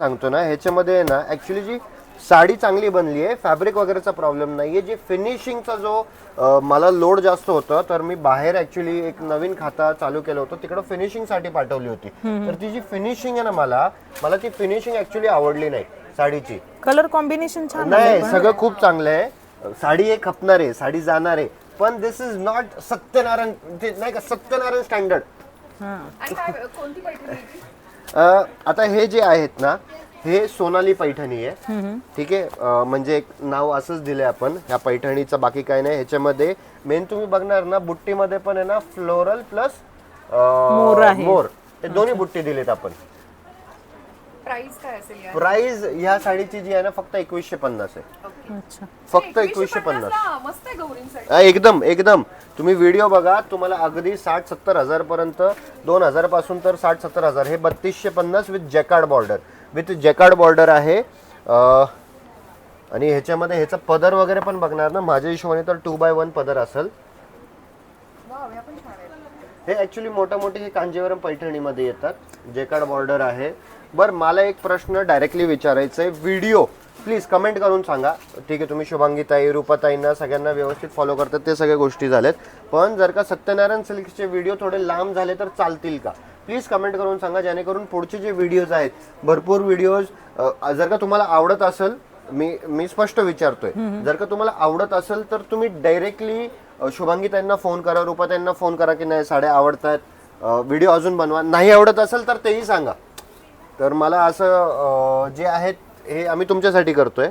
सांगतो ना, ह्याच्यामध्ये आहे ना ऍक्च्युली जी साडी चांगली बनली आहे, फॅब्रिक वगैरेचा प्रॉब्लेम नाहीये. जे फिनिशिंगचा जो मला लोड जास्त होतं, तर मी बाहेर ऍक्च्युली एक नवीन खाता चालू केलं होतं, तिकडं फिनिशिंग साठी पाठवली होती. तर ती जी फिनिशिंग आहे ना, मला ती फिनिशिंग ऍक्च्युली आवडली नाही साडीची. कलर कॉम्बिनेशन छान नाही, सगळं खूप चांगलं आहे. साडी एक खपणार आहे, साडी जाणार आहे, पण दिस इज नॉट सत्यनारायण, नाही का सत्यनारायण स्टँडर्ड. आता हे जे आहेत ना, हे सोनाली पैठणी आहे. ठीक आहे, म्हणजे एक नाव असंच दिलंय आपण ह्या पैठणीचं, बाकी काय नाही. ह्याच्यामध्ये मेन तुम्ही बघणार ना, बुट्टीमध्ये पण आहे ना फ्लोरल प्लस मोर, हे दोन्ही बुट्टी दिलेत आपण. प्राइस काय असेल यार? प्राइस ह्या साडीची जी आहे ना फक्त 2150 आहे. अच्छा. फक्त 2150. मस्त आहे गौरींसाठी. एकदम एकदम. तुम्ही व्हिडिओ बघा, तुम्हाला अगदी 60-70 हजार पर्यंत, 2000 पासून तर 60-70 हजार. हे 3250 विथ जॅकार्ड बॉर्डर, विथ जॅकार्ड बॉर्डर आहे. आणि ह्याच्यामध्ये ह्याचा पदर वगैरे पण बघणार ना, माझ्या हिशोबाने तर 2x1 पदर असेल. वाव, या पण छान आहे. हे ऍक्च्युली मोठे हे कांजीवरम पैठणीमध्ये येतात, जॅकार्ड बॉर्डर आहे. बरं, मला एक प्रश्न डायरेक्टली विचारायचा आहे. व्हिडिओ प्लीज कमेंट करून सांगा. ठीक आहे, तुम्ही शुभांगीताई, रूपाताईंना सगळ्यांना व्यवस्थित फॉलो करतात, ते सगळ्या गोष्टी झाल्यात. पण जर का सत्यनारायण सिल्क्सचे व्हिडिओ थोडे लांब झाले तर चालतील का, प्लीज कमेंट करून सांगा, जेणेकरून पुढचे जे व्हिडिओज आहेत, भरपूर व्हिडिओज जर का तुम्हाला आवडत असेल, मी स्पष्ट विचारतोय, जर का तुम्हाला आवडत असेल तर तुम्ही डायरेक्टली शुभांगीताईंना फोन करा, रूपाताईंना फोन करा की नाही साड्या आवडतात, व्हिडिओ अजून बनवा. नाही आवडत असेल तर तेही सांगा. तर मला असं जे आहेत हे आम्ही तुमच्यासाठी करतोय.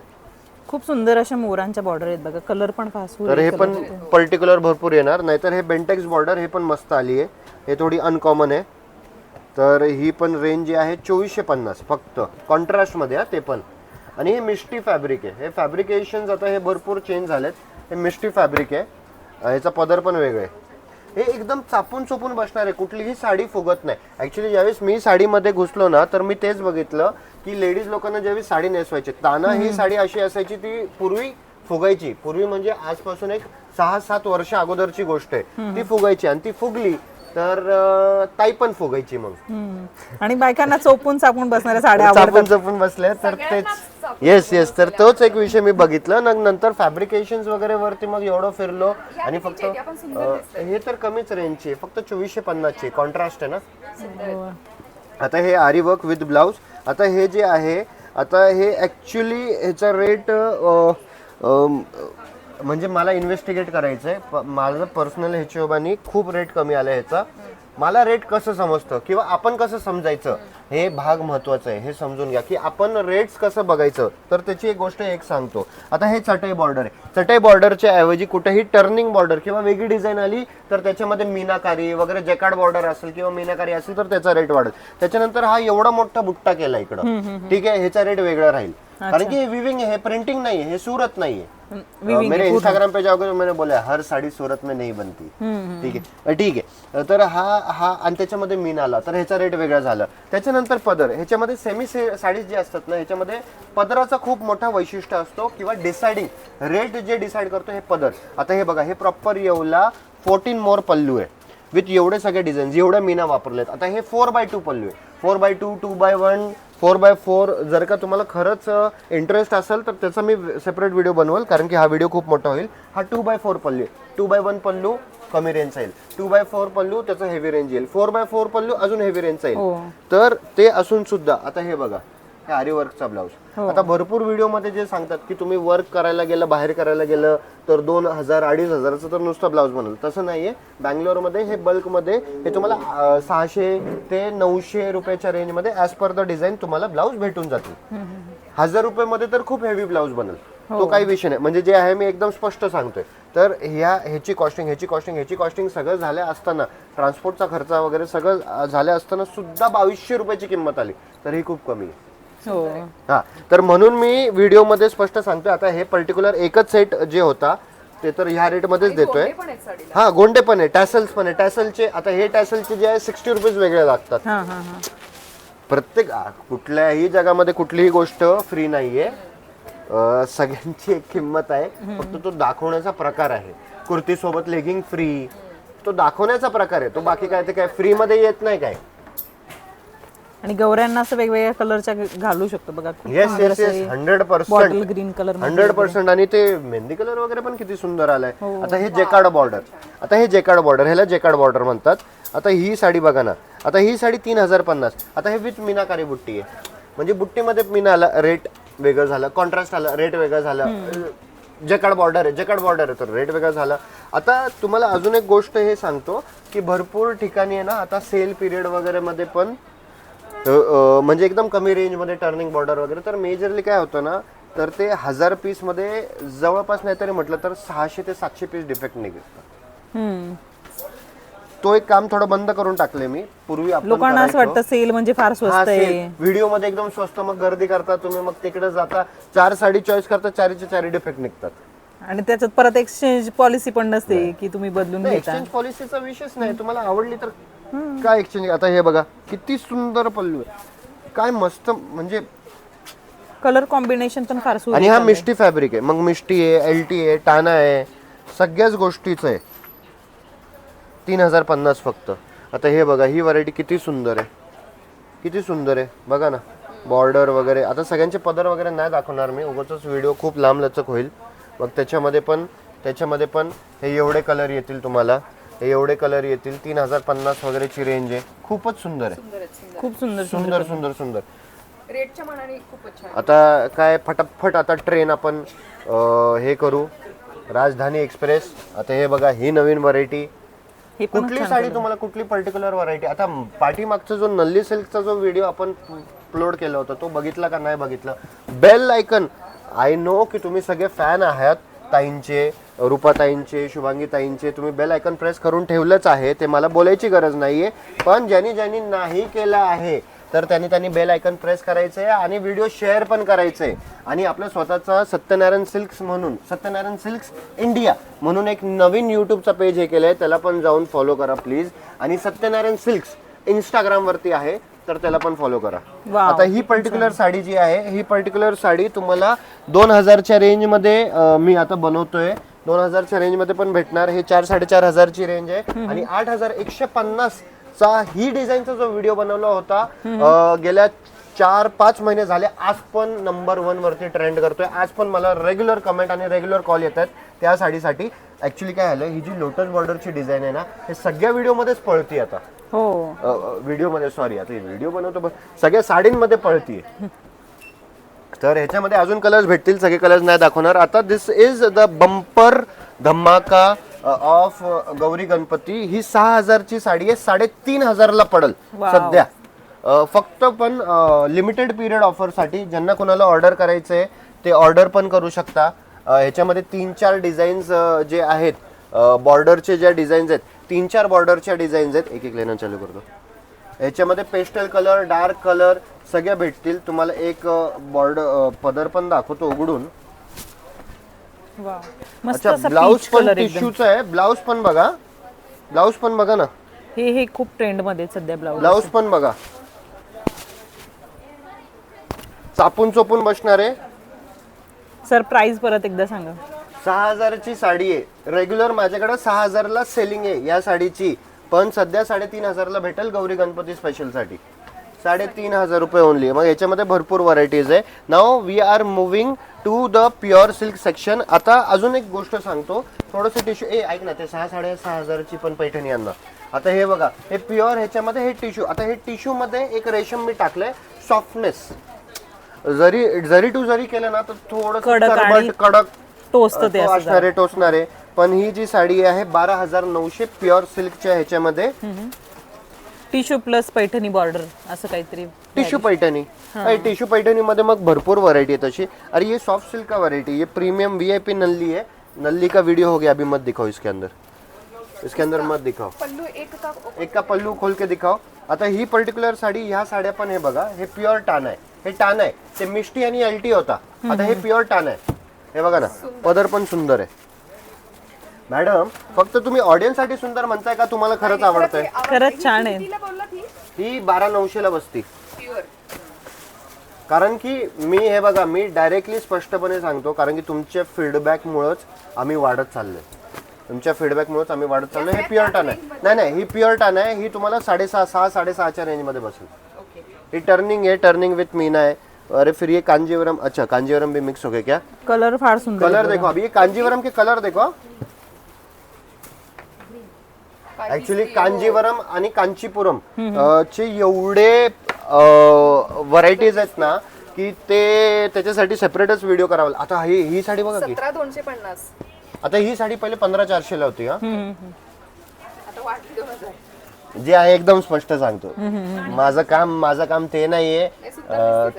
खूप सुंदर अशा मोरांच्या बॉर्डर आहेत बघा, कलर पण फास्ट. तर हे पण पर्टिक्युलर भरपूर येणार, नाहीतर हे बेंटेक्स बॉर्डर हे पण मस्त आली आहे, हे थोडी अनकॉमन आहे. तर ही पण रेंज जी आहे 2450 फक्त, कॉन्ट्रास्टमध्ये ते पण. आणि हे मिस्टी फॅब्रिक आहे, हे फॅब्रिकेशन आता हे भरपूर चेंज झालेत. हे मिस्टी फॅब्रिक आहे, ह्याचा पदर पण वेगळा आहे. हे एकदम चापून चोपून बसणार आहे, कुठलीही साडी फुगत नाही. ऍक्च्युली ज्यावेळेस मी साडीमध्ये घुसलो ना, तर मी तेच बघितलं की लेडीज लोकांना ज्यावेळेस साडी नेसवायची, ताना ही साडी अशी असायची, ती पूर्वी फुगायची. पूर्वी म्हणजे आजपासून एक 6-7 वर्ष अगोदरची गोष्ट आहे. ती फुगायची, आणि ती फुगली तर ताई पण फुगायची मग. आणि बायकांना चोपून चापून बसणाऱ्या साड्या चापून चोपून बसल्या, तर तेच. येस, तर तोच एक विषय मी बघितलं. नंतर फॅब्रिकेशन वगैरे वरती मग एवढं फिरलो, आणि फक्त हे तर कमीच रेंजची, फक्त 2450 ची कॉन्ट्रास्ट आहे ना. आता हे आरी वर्क विथ ब्लाउज. आता हे जे आहे, आता हे ऍक्च्युली ह्याचा रेट म्हणजे मला इन्व्हेस्टिगेट करायचंय. माझं पर्सनल हिशोबाने खूप रेट कमी आला ह्याचा. मला रेट कसं समजतं किंवा आपण कसं समजायचं, हे भाग महत्वाचा आहे. हे समजून घ्या की आपण रेट्स कसं बघायचं. तर त्याची एक गोष्ट एक सांगतो. आता हे चटई बॉर्डर आहे, चटई बॉर्डरच्या ऐवजी कुठेही टर्निंग बॉर्डर किंवा वेगळी डिझाईन आली तर त्याच्यामध्ये मीनाकारी वगैरे, जॅकार्ड बॉर्डर असेल किंवा मीनाकारी असेल तर त्याचा रेट वाढेल. त्याच्यानंतर हा एवढा मोठा बुट्टा केला इकडं, ठीक आहे, ह्याचा रेट वेगळा राहील. कारण की हे विविंग आहे, हे प्रिंटिंग नाही, हे सूरत नाहीये. मेरे इंस्टाग्राम पे जाओगे मैंने बोला हर साड़ी सूरत में नहीं बनती. ठीक आहे. तर हा आणि त्याच्यामध्ये मीन आला तर ह्याचा रेट वेगळा झाला. त्याच्यानंतर पदर, ह्याच्यामध्ये सेमी साडीज जे असतात ना, ह्याच्यामध्ये पदराचा खूप मोठा वैशिष्ट्य असतो, किंवा डिसाइडिंग रेट जे डिसाइड करतो हे पदर. आता हे बघा, हे प्रॉपर येवला 14 मोर पल्लू आहे, विथ एवढे सगळे डिझाईन, एवढ्या मीना वापरलेत. आता हे 4x2 पल्लू आहे, 4x2, 2x1, 4x4. जर का तुम्हाला खरंच इंटरेस्ट असेल तर त्याचा मी सेपरेट व्हिडिओ बनवेल, कारण की हा व्हिडिओ खूप मोठा होईल. हा 2x4 पल्लू आहे. 2x1 पल्लू कमी रेंजचा येईल, 2x4 पल्लू त्याचा हेवी रेंज येईल, 4x4 पल्लू अजून हेवी रेंजचा येईल. तर ते असून सुद्धा आता हे बघा, हे आरी वर्कचा ब्लाऊज. आता भरपूर व्हिडिओ मध्ये जे सांगतात की तुम्ही वर्क करायला गेलं, बाहेर करायला गेलं तर 2000-2500चं तर नुसतं ब्लाऊज बनवलं, तसं नाहीये. बँगलोरमध्ये हे बल्कमध्ये हे तुम्हाला 600 ते 900 रुपयाच्या रेंजमध्ये ॲज पर द डिझाईन तुम्हाला ब्लाऊज भेटून जातील. 1000 रुपयामध्ये तर खूप हेवी ब्लाऊज बनेल, तो काही विषय नाही. म्हणजे जे आहे मी एकदम स्पष्ट सांगतोय. तर ह्याची कॉस्टिंग सगळं झाल्या असताना, ट्रान्सपोर्टचा खर्च वगैरे सगळं झाल्या असताना सुद्धा 2200 रुपयाची किंमत आली, तर ही खूप कमी आहे. हा, तर म्हणून मी व्हिडिओ मध्ये स्पष्ट सांगतोय. आता हे पर्टिक्युलर एकच सेट जे होता ते तर ह्या रेट मध्येच देतोय. हा, गोंडे पण आहे, टॅसल्स पण आहे. टॅसलचे आता हे टॅसलचे जे आहे 60 रुपीज वेगळे लागतात. प्रत्येक कुठल्याही जगामध्ये कुठलीही गोष्ट फ्री नाहीये, सगळ्यांची एक किंमत आहे. फक्त तो दाखवण्याचा प्रकार आहे. कुर्ती सोबत लेगिंग फ्री, तो दाखवण्याचा प्रकार आहे तो, बाकी काय ते काय फ्री मध्ये येत नाही काय. आणि गौऱ्यांना असं वेगवेगळ्या कलरच्या घालू शकतो बघा. खूप येस सुंदर येस असं येस हे 100%. Bottle green colour 100%. आणि ते मेहंदी कलर वगैरे पण किती सुंदर आलाय. आता हे जेकार्ड बॉर्डर, आता हे जेकार्ड बॉर्डर, ह्याला जेकार्ड बॉर्डर म्हणतात. आता ही साडी बघा ना, आता ही साडी 3050. आता हे विथ मीनाकारी बुट्टी आहे, म्हणजे बुट्टीमध्ये मीना आला, रेट वेगळं झालं, कॉन्ट्रास्ट आला, रेट वेगळं झालं. जेकार्ड बॉर्डर आहे, जेकार्ड बॉर्डर आहे तर रेट वेगळा झाला. आता तुम्हाला अजून एक गोष्ट हे सांगतो की भरपूर ठिकाणी आहे ना आता सेल पिरियड वगैरे मध्ये पण म्हणजे एकदम कमी रेंजमध्ये टर्निंग बॉर्डर वगैरे, तर मेजरली काय होतं ना, तर ते 1000 पीसमध्ये जवळपास नाही तरी म्हटलं तर 600 ते 700 पीस डिफेक्ट निघतात. तो एक काम थोडं बंद करून टाकले मी. पूर्वी आपण लोकांना असं वाटतं सेल म्हणजे फार स्वस्त आहे. व्हिडिओ मध्ये एकदम स्वस्त, मग गर्दी करता तुम्ही, मग तिकडे जाता 4 साडी चॉईस करता, 4 डिफेक्ट निघतात. आणि त्याच्यात परत एक्सचेंज पॉलिसी पण नसते की तुम्ही बदलून घेता. एक्सचेंज पॉलिसीचा विषयच नाही, तुम्हाला आवडली तर काय एक्सचेंज. आता हे बघा किती सुंदर पल्लू आहे, काय मस्त, म्हणजे कलर कॉम्बिनेशन पण फार सुंदर. आणि हा मिष्टी फॅब्रिक आहे, मग मिष्टी आहे, एलटी आहे, टाना आहे, सगळ्याच गोष्टीच आहे. 3050 फक्त. आता हे बघा ही व्हरायटी किती सुंदर आहे, किती सुंदर आहे बघा ना, बॉर्डर वगैरे. आता सगळ्यांचे पदर वगैरे नाही दाखवणार मी, उगाचच व्हिडिओ खूप लांब लचक होईल. मग त्याच्यामध्ये पण हे एवढे कलर येतील तुम्हाला, हे एवढे कलर येतील. 3050 वगैरेची रेंज आहे, खूपच सुंदर आहे, सुंदर आहेत, सुंदर. खूप सुंदर सुंदर सुंदर सुंदर. रेटच्या मानाने खूपच छान. आता काय फटाफट आता ट्रेन आपण हे करू, राजधानी एक्सप्रेस. आता हे बघा ही नवीन व्हरायटी. हे पण कुठली साडी तुम्हाला, कुठली पर्टिक्युलर व्हरायटी. आता पाठीमागचा जो नल्ली सिल्कचा जो व्हिडिओ आपण अपलोड केला होता तो बघितला का नाही बघितला. बेल आयकन, आय नो की तुम्ही सगळे फॅन आहात ताईंचे, रूपाताईंचे, शुभांगी ताईंचे. तुम्ही बेल आयकन प्रेस करून ठेवलंच आहे, ते मला बोलायची गरज नाहीये. पण ज्यांनी नाही केलं आहे तर त्यांनी बेल आयकन प्रेस करायचंय आणि व्हिडिओ शेअर पण करायचंय. आणि आपलं स्वतःचा सत्यनारायण सिल्क्स म्हणून, सत्यनारायण सिल्क्स इंडिया म्हणून एक नवीन यूट्यूबचा पेज हे केलंय, त्याला पण जाऊन फॉलो करा प्लीज. आणि सत्यनारायण सिल्क्स इंस्टाग्राम वरती आहे तर त्याला पण फॉलो करा. आता ही पर्टिक्युलर साडी जी आहे, ही पर्टिक्युलर साडी तुम्हाला 2000च्या रेंज मध्ये मी आता बनवतोय. 2000च्या रेंज मध्ये पण भेटणार. हे 4-4.5 ची रेंज आहे. आणि 8150 चा ही डिझाईनचा जो व्हिडिओ बनवला होता गेल्या 4-5 महिने झाले, आज पण नंबर 1 वरती ट्रेंड करतोय. आज पण मला रेग्युलर कमेंट आणि रेग्युलर कॉल येतात त्या साडीसाठी. ऍक्च्युली काय झालं, ही जी लोटस बॉर्डरची डिझाईन आहे ना, हे सगळ्या व्हिडिओमध्येच पळती आता. हो, व्हिडिओमध्ये, सॉरी, आता व्हिडिओ बनवतो पण सगळ्या साडींमध्ये पळतीये. तर ह्याच्यामध्ये अजून कलर्स भेटतील, सगळे कलर्स नाही दाखवणार आता. दिस इज द बंपर धमाका ऑफ गौरी गणपती. ही 6000 ची साडी आहे, 3500 ला पडल सध्या. फक्त पण लिमिटेड पिरियड ऑफर साठी ज्यांना कोणाला ऑर्डर करायचंय ते ऑर्डर पण करू शकता. ह्याच्यामध्ये 3-4 डिझाईन्स जे आहेत, बॉर्डरचे ज्या डिझाईन्स आहेत, 3-4 बॉर्डरच्या डिझाईन्स आहेत. एक लेणं चालू करतो. ह्याच्यामध्ये पेस्टल कलर, डार्क कलर सगळ्या भेटतील तुम्हाला. एक बॉर्डर पदर पण दाखवतो उघडून. मस्त अच्छा, असा ब्लाऊज peach पण color एकदम. टिश्यूचा आहे. ब्लाऊज पण बघा, ब्लाऊज पण बघा ना, हे खूप ट्रेंड मध्ये सध्या ब्लाऊज. ब्लाऊज पण बघा, चापून चोपून बसणार आहे. सर प्राइस परत एकदा सांगा. 6000 ची साडी आहे. रेग्युलर माझ्याकडे 6000 ला सेलिंग आहे या साडीची, पण सध्या 3500 ला भेटेल गौरी गणपती स्पेशल साठी. 3500 रुपये ओनली. मग याच्यामध्ये भरपूर व्हरायटीज आहे. नाव we are moving to the pure silk section. आता अजून एक गोष्ट सांगतो, थोडंसं टिश्यू. ऐक ना, ते 6-6.5 ची पण पैठणी आणणार. आता हे बघा, हे प्युअर, ह्याच्यामध्ये हे टिश्यू. आता हे टिश्यू मध्ये एक रेशम मी टाकलंय, सॉफ्टनेस. जरी टू जरी केलं ना तर थोडं कडक टोचतं असणारे, टोचणारे. पण ही जी साडी आहे 12900 प्युअर सिल्कच्या ह्याच्यामध्ये, टिश्यू प्लस पैठणी बॉर्डर असं काहीतरी. टिश्यू पैठणी. टिश्यू पैठणी मध्ये मग भरपूर वैरायटी है तशी. अरे ये सॉफ्ट सिल्क का वैरायटी, ये प्रीमियम VIP नल्ली है. नल्ली का वीडियो हो गया, अभी मत दिखाओ इसके अंदर, इसके अंदर मत दिखाओ. पल्लू एक का पल्लू खोल के दिखाओ. आता ही पर्टिक्युलर साडी, ह्या साड्या पण हे बघा, हे प्युअर टान आहे. हे टान आहे, ते मिष्टी आणि LT होता. आता हे प्युअर टान आहे. हे बघा ना, पदर पण सुंदर आहे. मॅडम, फक्त तुम्ही ऑडियन्स साठी सुंदर म्हणताय का तुम्हाला खरंच आवडतंय? खरंच छान आहे. ही 12900 ला बसती. प्युअर. कारण की मी, हे बघा, मी डायरेक्टली स्पष्टपणे सांगतो, कारण की तुमच्या फीडबॅकमुळेच आम्ही वाढत चाललोय. तुमच्या फीडबॅकमुळेच आम्ही वाढत चाललोय. हे प्युअर टान आहे. नाही, ही प्युअर टान आहे. ही तुम्हाला 6.5-6.5च्या रेंज मध्ये बसेल. ये टर्निंग है, टर्निंग विथ मीना है। अरे फिर ये कांजीवरम, अच्छा कांजीवरम भी मिक्स हो गए क्या? कलर फार सुंदर कलर देखो, अभी ये कांजीवरम के कलर देखो। ऍक्च्युली कांजीवरम आणि कांचीपुरम चे एवढे व्हरायटीज आहेत ना की ते त्याच्यासाठी सेपरेटच व्हिडिओ करावा. आता ही साडी बघा की, 17,250. आता ही साडी पहिले 15,400 ला होती हा. आता वाढली 2,000. जे आहे एकदम स्पष्ट सांगतो. माझं काम ते नाहीये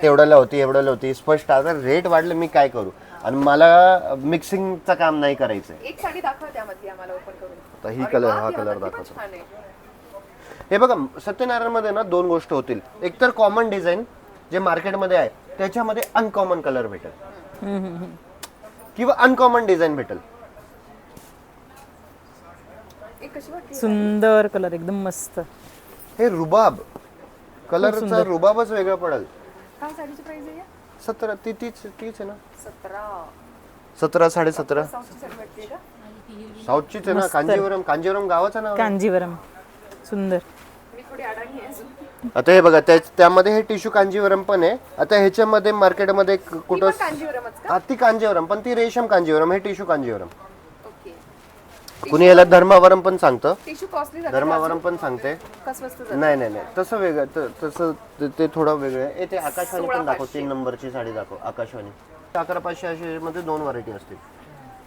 तेवढ्याला होती एवढ्याला होती, स्पष्ट. आता रेट वाढले मी काय करू, आणि मला मिक्सिंगचं काम नाही करायचंय. एक साडी दाखवा त्यामध्ये आम्हाला ओपन करून. तर ही अरे कलर, वा, हा ती कलर हातातली पण दाखवतो. छान आहे. हे बघा, सत्यनारायण मध्ये ना दोन गोष्ट होतील. एक तर कॉमन डिझाईन जे मार्केटमध्ये आहे त्याच्यामध्ये अनकॉमन कलर भेटेल किंवा अनकॉमन डिझाईन भेटेल. एक कशी वाटली? सुंदर कलर, एकदम मस्त. हे रुबाब कलरचा रुबाबच वेगळा पडेल. काय साडीची प्राइस आहे? 17 तीच आहे ना, 17. 17 17.5. साऊथची साडी वाटते का? साऊथचीच आहे ना. कांजीवरम गावाचं नाव आहे. कांजीवरम सुंदर. मी थोडी अडाणी आहे अजून. आता हे बघा, त्यामध्ये हे टिश्यू कांजीवरम पण आहे. आता ह्याच्यामध्ये मार्केटमध्ये कुठं पण कांजीवरमच का? ती कांजीवरम, पण ती रेशम कांजीवरम, हे टिश्यू कांजीवरम. ओके. कुणी याला धर्मावरम पण सांगतं, टिश्यू कॉस्टली जातं. धर्मावरम पण सांगते. का स्वस्त जातं? नाही तसं वेगळं, तसं ते थोडं वेगळं आहे. ते आकाशवाणी पण दाखव, 3 नंबरची साडी दाखव आकाशवाणी. 11,500 अशी मध्ये 2 व्हरायटी असतील.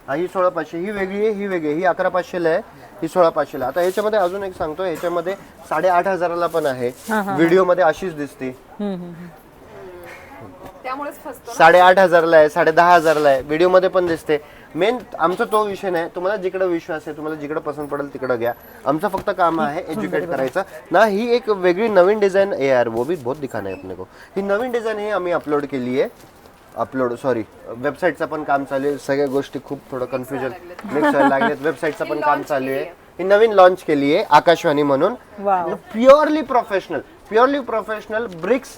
ही 16,500, ही वेगळी आहे, ही वेगळी आहे. ही 11,500 आहे, ही 16,500. आता याच्यामध्ये अजून एक सांगतो, याच्यामध्ये 8,500 ला पण आहे. व्हिडिओ मध्ये अशीच दिसते. त्यामुळेच फसतो. 8,500 ला आहे, 10,500 ला आहे, व्हिडिओ मध्ये पण दिसते. मेन आमचा तो विषय नाही. तुम्हाला जिकडे विश्वास आहे, तुम्हाला जिकडे पसंत पडेल तिकडे घ्या. आमचं फक्त काम आहे एज्युकेट करायचं ना. ही एक वेगळी नवीन डिझाइन है यार, वो भी बहुत दिखाना है अपने को. ही नवीन डिझाइन ही आम्ही अपलोड केली आहे. वेबसाईटचं पण काम चालू आहे. सगळ्या गोष्टी खूप थोडं कन्फ्युजन मिक्स व्हायला लागलेत. वेबसाईटचं पण काम चालू आहे. ही नवीन लॉन्च केली आहे आकाशवाणी म्हणून. वाव. Purely professional bricks.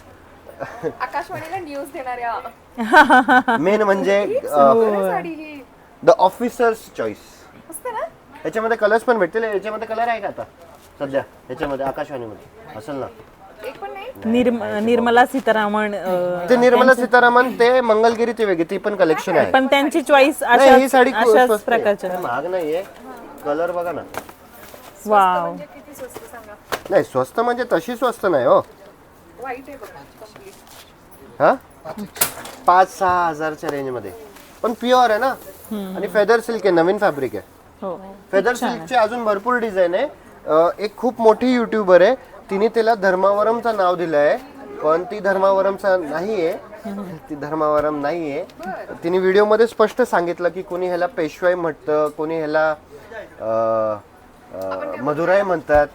आकाशवाणीला न्यूज देणाऱ्या मेन म्हणजे साडी ही द ऑफिसर्स चॉईस. मस्त ना? याच्यामध्ये कलर्स पण भेटतील. याच्यामध्ये कलर आहे का आता सध्या याच्यामध्ये आकाशवाणीमध्ये? असेल ना. एक पण नाही. निर्मला सीतारामन ते निर्मला सीतारामन, ते मंगलगिरी, ती वेगळी, ती पण कलेक्शन आहे. पण त्यांची चॉईस नाही, ही साडी खूप अशाच स्वस्त आहे. प्रकारच्या. काय महाग नाहीये. कलर बघा ना. वाव. म्हणजे किती स्वस्त सांगा. नाही स्वस्त म्हणजे तशी स्वस्त नाही हो. व्हाईट आहे बघा कंप्लीट. हा 5-6 हजारच्या रेंज मध्ये, पण प्युअर आहे ना. आणि फेदर सिल्क आहे, नवीन फॅब्रिक आहे. हो. फेदर सिल्कचे अजून भरपूर डिझाईन आहे. एक खूप मोठी युट्यूबर आहे, तिने त्याला धर्मावरमचं नाव दिलंय, पण ती धर्मावरमचा नाहीये. ती धर्मावरम नाहीये. तिने व्हिडिओ मध्ये स्पष्ट सांगितलं की कोणी ह्याला पेशवाई म्हणतं, कोणी ह्याला मधुराई म्हणतात.